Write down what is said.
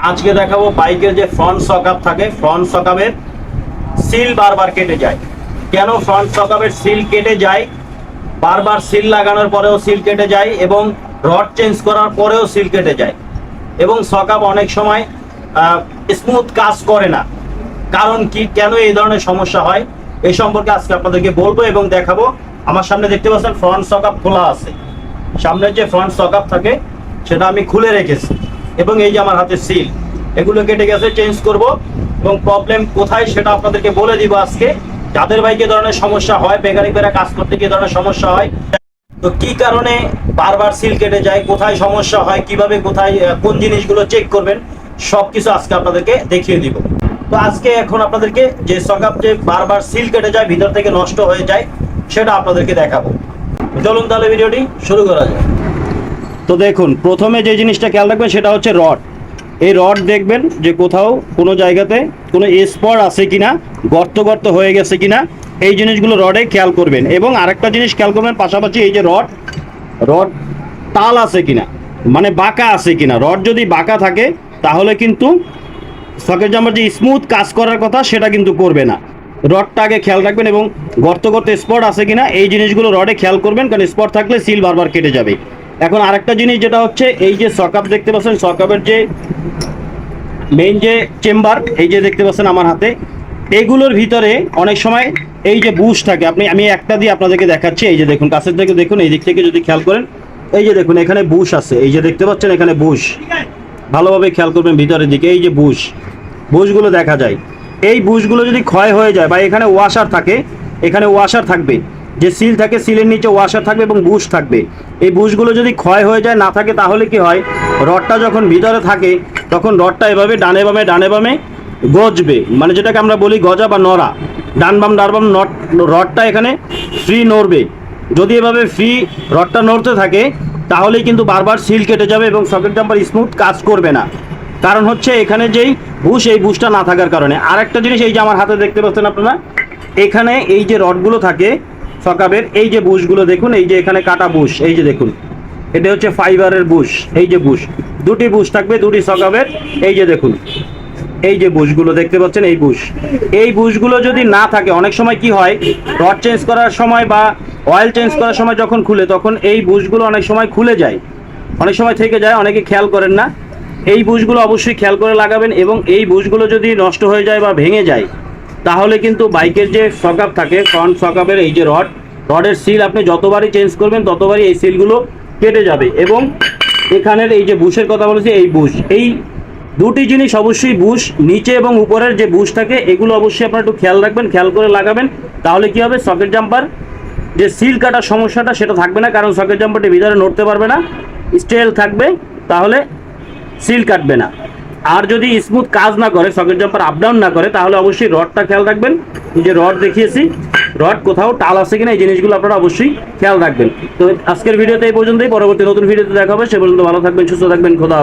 আজকে দেখাবো বাইকের যে ফ্রন্ট সকাপ থাকে, ফ্রন্ট সকাপের সিল বারবার কেটে যায়। কেন ফ্রন্ট সকাপের সিল কেটে যায়, বারবার সিল লাগানোর পরেও সিল কেটে যায় এবং রড চেঞ্জ করার পরেও সিল কেটে যায় এবং সকাপ অনেক সময় স্মুথ কাজ করে না। কারণ কি, কেন এই ধরনের সমস্যা হয় এই সম্পর্কে আজকে আপনাদেরকে বলবো এবং দেখাবো। আমার সামনে দেখতে পাচ্ছেন ফ্রন্ট সকাপ খোলা আছে, সামনের যে ফ্রন্ট সকাপ থাকে সেটা আমি খুলে রেখেছি এবং এই যে আমার হাতে সিল, এগুলো কেটে গেছে, চেঞ্জ করব এবং প্রবলেম কোথায় সেটা আপনাদেরকে বলে দিব আজকে। যাদের বাইকে ধরনের সমস্যা হয়, মেকানিকেরা কাজ করতে গিয়ে ধরনের সমস্যা হয়, তো কি কারণে বারবার সিল কেটে যায়, কোথায় সমস্যা হয়, কিভাবে কোথায় কোন জিনিসগুলো চেক করবেন, সবকিছু আজকে আপনাদেরকে দেখিয়ে দিব। তো আজকে এখন আপনাদেরকে যে সকাপ যে বারবার সিল কেটে যায়, ভিতর থেকে নষ্ট হয়ে যায়, সেটা আপনাদেরকে দেখাবো। চলুন তাহলে ভিডিওটি শুরু করা যায়। তো দেখুন, প্রথমে যে জিনিসটা খেয়াল রাখবেন সেটা হচ্ছে রড। এই রড দেখবেন যে কোথাও কোনো জায়গাতে কোনো স্পট আছে কিনা, গর্ত গর্ত হয়ে গেছে কিনা, এই জিনিসগুলো রডে খেয়াল করবেন। এবং আরেকটা জিনিস খেয়াল করবেন পাশাপাশি, এই যে রড তাল আছে কিনা, মানে বাঁকা আছে কিনা। রড যদি বাঁকা থাকে তাহলে কিন্তু সকেট জাম্পার যে স্মুথ কাজ করার কথা সেটা কিন্তু করবে না। রডটা আগে খেয়াল রাখবেন এবং গর্ত গর্ত স্পট আছে কিনা এই জিনিসগুলো রডে খেয়াল করবেন, কারণ স্পট থাকলে সিল বারবার কেটে যাবে। এখন আরেকটা জিনিস যেটা হচ্ছে, এই যে সকাপ দেখতে পাচ্ছেন, সকাপের যে মেইন যে চেম্বার, এই যে দেখতে পাচ্ছেন আমার হাতে, এগুলোর ভিতরে অনেক সময় এই যে বুশ থাকে। আমি একটা দিয়ে আপনাদেরকে দেখাচ্ছি। এই যে দেখুন, কাছের থেকে দেখুন, এই দিক থেকে যদি খেয়াল করেন, এই যে দেখুন এখানে বুশ আছে, এই যে দেখতে পাচ্ছেন এখানে বুশ, ভালোভাবে খেয়াল করবেন ভিতরের দিকে, এই যে বুশগুলো দেখা যায়। এই বুশগুলো যদি ক্ষয় হয়ে যায় বা এখানে ওয়াশার থাকে, এখানে ওয়াশার থাকবে, যে সিল থাকে সিলের নিচে ওয়াশার থাকবে এবং বুশ থাকবে। এই বুশগুলো যদি ক্ষয় হয়ে যায়, না থাকে, তাহলে কি হয়, রডটা যখন ভিতরে থাকে তখন রডটা এভাবে ডানে বামে গজবে, মানে যেটাকে আমরা বলি গজা বা নড়া, ডান বাম রডটা এখানে ফ্রি নড়বে। যদি এভাবে ফ্রি রডটা নড়তে থাকে তাহলেই কিন্তু বারবার সিল কেটে যাবে এবং সকেট জাম্পার স্মুথ কাজ করবে না। কারণ হচ্ছে এখানে যেই বুশ, এই বুশটা না থাকার কারণে। আর একটা জিনিস, এই যে আমার হাতে দেখতে পাচ্ছেন আপনারা, এখানে এই যে রডগুলো থাকে সকাপের, এই যে বুশগুলো দেখুন, এই যে এখানে কাটা বুশ, এই যে দেখুন, এটা হচ্ছে ফাইবারের বুশ। এই যে বুশ, দুটি বুশ থাকবে দুটি সকাপের, এই যে দেখুন, এই যে বুশগুলো দেখতে পাচ্ছেন, এই বুশগুলো যদি না থাকে, অনেক সময় কি হয়, রড চেঞ্জ করার সময় বা অয়েল চেঞ্জ করার সময় যখন খুলে, তখন এই বুশগুলো অনেক সময় খুলে যায়, অনেক সময় থেকে যায়, অনেকে খেয়াল করেন না। এই বুশগুলো অবশ্যই খেয়াল করে লাগাবেন এবং এই বুশগুলো যদি নষ্ট হয়ে যায় বা ভেঙে যায়, তাহলে কিন্তু বাইকের যে সকাপ থাকে, ফ্রন্ট সকাপের এই যে রডের সিল আপনি যতবারই চেঞ্জ করবেন ততবারই এই সিলগুলো কেটে যাবে। এবং এখানের এই যে বুশের কথা বলেছি, এই বুশ, এই দুটি জিনিস অবশ্যই, বুশ নিচে এবং উপরের যে বুশ থাকে, এগুলো অবশ্যই আপনারা একটু খেয়াল রাখবেন, খেয়াল করে লাগাবেন। তাহলে কি হবে, সকেট জাম্পার যে সিল কাটার সমস্যাটা সেটা থাকবে না, কারণ সকেট জাম্পারটি ভিতরে নড়তে পারবে না, স্টেল থাকবে, তাহলে সিল কাটবে না। আর যদি স্মুথ কাজ না করে, সকেট জাম্পার আপ ডাউন না করে, তাহলে অবশ্যই রডটা খেয়াল রাখবেন। যে রড দেখিয়েছি, রড কোথাও টাল আছে কিনা, এই জিনিসগুলো আপনারা অবশ্যই খেয়াল রাখবেন। তো আজকের ভিডিওতে এই পর্যন্তই, পরবর্তী নতুন ভিডিওতে দেখা হবে। সে পর্যন্ত ভালো থাকবেন, সুস্থ থাকবেন, খোদা।